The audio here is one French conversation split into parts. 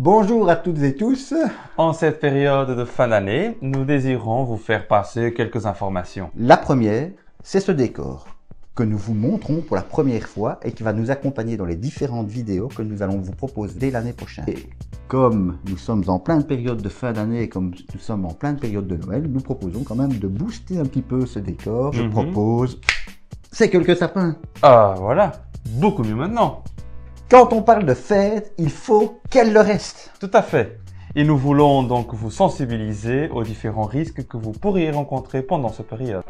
Bonjour à toutes et tous. En cette période de fin d'année, nous désirons vous faire passer quelques informations. La première, c'est ce décor que nous vous montrons pour la première fois et qui va nous accompagner dans les différentes vidéos que nous allons vous proposer dès l'année prochaine. Et comme nous sommes en pleine période de fin d'année et comme nous sommes en pleine période de Noël, nous proposons quand même de booster un petit peu ce décor. Je propose ces quelques sapins. Ah voilà, beaucoup mieux maintenant. Quand on parle de fête, il faut qu'elle le reste. Tout à fait. Et nous voulons donc vous sensibiliser aux différents risques que vous pourriez rencontrer pendant cette période.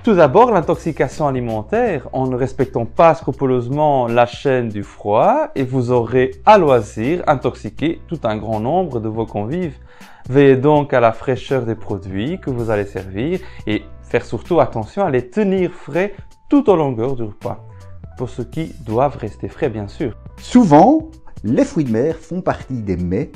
Tout d'abord, l'intoxication alimentaire en ne respectant pas scrupuleusement la chaîne du froid et vous aurez à loisir intoxiqué tout un grand nombre de vos convives. Veillez donc à la fraîcheur des produits que vous allez servir et faire surtout attention à les tenir frais tout au longueur du repas. Pour ceux qui doivent rester frais, bien sûr. Souvent, les fruits de mer font partie des mets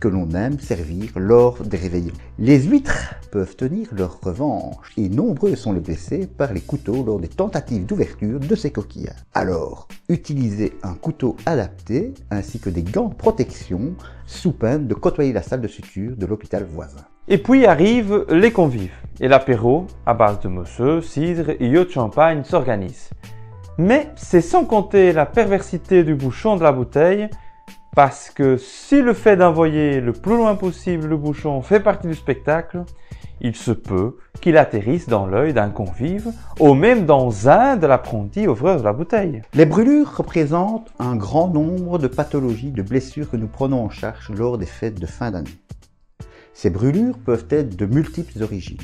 que l'on aime servir lors des réveillons. Les huîtres peuvent tenir leur revanche et nombreux sont les blessés par les couteaux lors des tentatives d'ouverture de ces coquillages. Alors, utilisez un couteau adapté ainsi que des gants de protection sous peine de côtoyer la salle de suture de l'hôpital voisin. Et puis arrivent les convives et l'apéro à base de mousseux, cidre et eau de champagne s'organise. Mais c'est sans compter la perversité du bouchon de la bouteille, parce que si le fait d'envoyer le plus loin possible le bouchon fait partie du spectacle, il se peut qu'il atterrisse dans l'œil d'un convive ou même dans un de l'apprenti ouvreur de la bouteille. Les brûlures représentent un grand nombre de pathologies, de blessures que nous prenons en charge lors des fêtes de fin d'année. Ces brûlures peuvent être de multiples origines.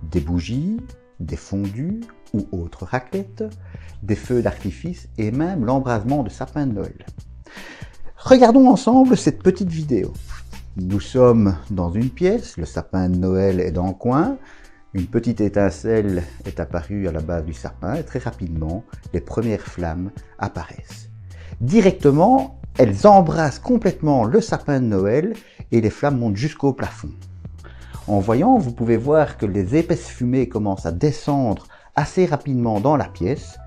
Des bougies, des fondus ou autres raclettes, des feux d'artifice et même l'embrasement de sapins de Noël. Regardons ensemble cette petite vidéo. Nous sommes dans une pièce, le sapin de Noël est dans le coin, une petite étincelle est apparue à la base du sapin et très rapidement, les premières flammes apparaissent. Directement, elles embrassent complètement le sapin de Noël et les flammes montent jusqu'au plafond. En voyant, vous pouvez voir que les épaisses fumées commencent à descendre assez rapidement dans la pièce.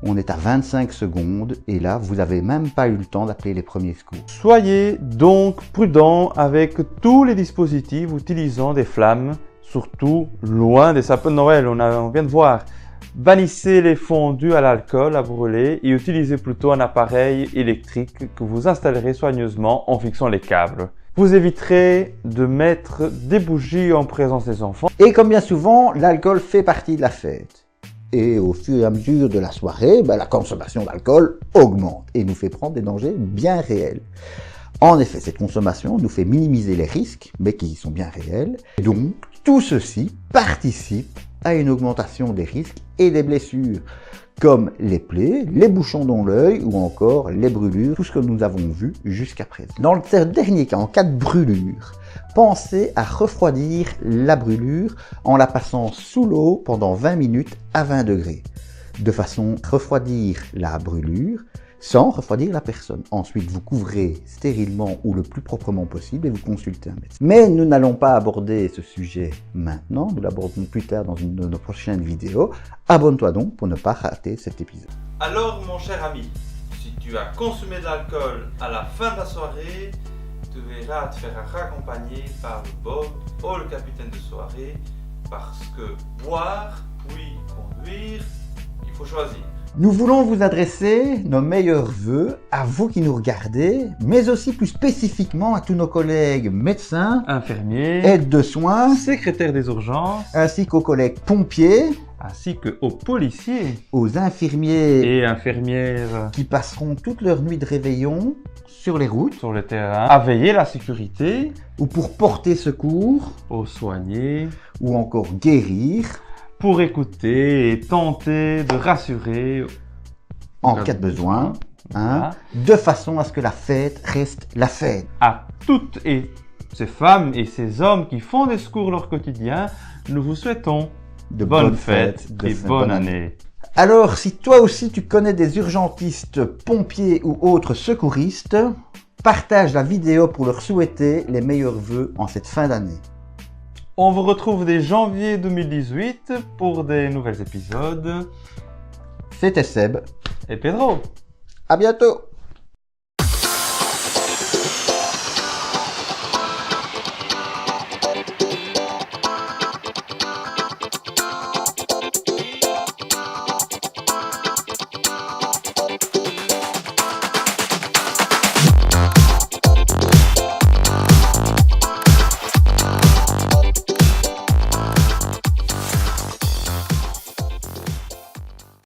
On est à 25 secondes et là, vous n'avez même pas eu le temps d'appeler les premiers secours. Soyez donc prudents avec tous les dispositifs utilisant des flammes, surtout loin des sapins de Noël, on vient de voir. Bannissez les fondus à l'alcool à brûler et utilisez plutôt un appareil électrique que vous installerez soigneusement en fixant les câbles. Vous éviterez de mettre des bougies en présence des enfants. Et comme bien souvent, l'alcool fait partie de la fête. Et au fur et à mesure de la soirée, la consommation d'alcool augmente et nous fait prendre des dangers bien réels. En effet, cette consommation nous fait minimiser les risques, mais qui sont bien réels. Et donc, tout ceci participe à une augmentation des risques et des blessures, comme les plaies, les bouchons dans l'œil ou encore les brûlures, tout ce que nous avons vu jusqu'à présent. Dans le dernier cas, en cas de brûlure, pensez à refroidir la brûlure en la passant sous l'eau pendant 20 minutes à 20 degrés, de façon à refroidir la brûlure sans refroidir la personne. Ensuite, vous couvrez stérilement ou le plus proprement possible et vous consultez un médecin. Mais nous n'allons pas aborder ce sujet maintenant, nous l'aborderons plus tard dans une de nos prochaines vidéos. Abonne-toi donc pour ne pas rater cet épisode. Alors mon cher ami, si tu as consommé de l'alcool à la fin de la soirée, tu verras te faire raccompagner par le Bob ou le capitaine de soirée, parce que boire puis conduire, il faut choisir. Nous voulons vous adresser nos meilleurs vœux à vous qui nous regardez, mais aussi plus spécifiquement à tous nos collègues médecins, infirmiers, aides de soins, secrétaires des urgences, ainsi qu'aux collègues pompiers, ainsi qu'aux policiers, aux infirmiers et infirmières qui passeront toute leur nuit de réveillon sur les routes, sur le terrain, à veiller la sécurité, ou pour porter secours, aux soignés, ou encore guérir, pour écouter et tenter de rassurer en cas de besoin, de façon à ce que la fête reste la fête. À toutes et ces femmes et ces hommes qui font des secours leur quotidien, nous vous souhaitons de bonnes fêtes et bonne année. Alors, si toi aussi tu connais des urgentistes, pompiers ou autres secouristes, partage la vidéo pour leur souhaiter les meilleurs vœux en cette fin d'année. On vous retrouve dès janvier 2018 pour des nouveaux épisodes. C'était Seb et Pedro. À bientôt.